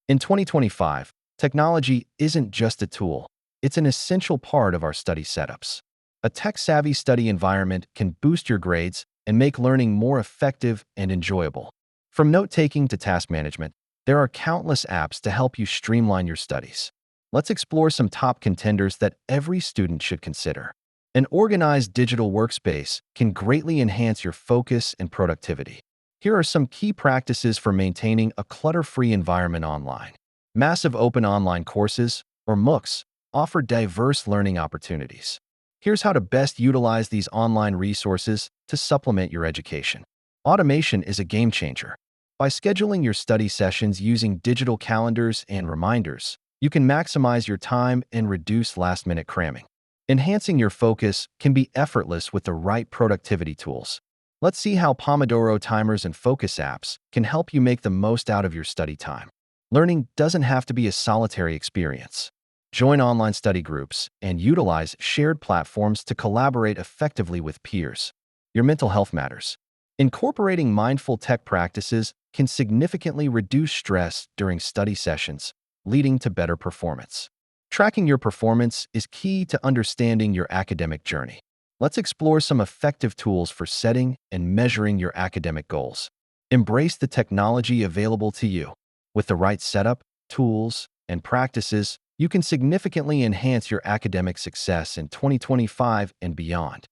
In 2025, technology isn't just a tool, it's an essential part of our study setups. A tech-savvy study environment can boost your grades and make learning more effective and enjoyable. From note-taking to task management, there are countless apps to help you streamline your studies. Let's explore some top contenders that every student should consider. An organized digital workspace can greatly enhance your focus and productivity. Here are some key practices for maintaining a clutter-free environment online. Massive open online courses, or MOOCs, offer diverse learning opportunities. Here's how to best utilize these online resources to supplement your education. Automation is a game changer. By scheduling your study sessions using digital calendars and reminders, you can maximize your time and reduce last-minute cramming. Enhancing your focus can be effortless with the right productivity tools. Let's see how Pomodoro timers and focus apps can help you make the most out of your study time. Learning doesn't have to be a solitary experience. Join online study groups and utilize shared platforms to collaborate effectively with peers. Your mental health matters. Incorporating mindful tech practices can significantly reduce stress during study sessions, leading to better performance. Tracking your performance is key to understanding your academic journey. Let's explore some effective tools for setting and measuring your academic goals. Embrace the technology available to you. With the right setup, tools, and practices, you can significantly enhance your academic success in 2025 and beyond.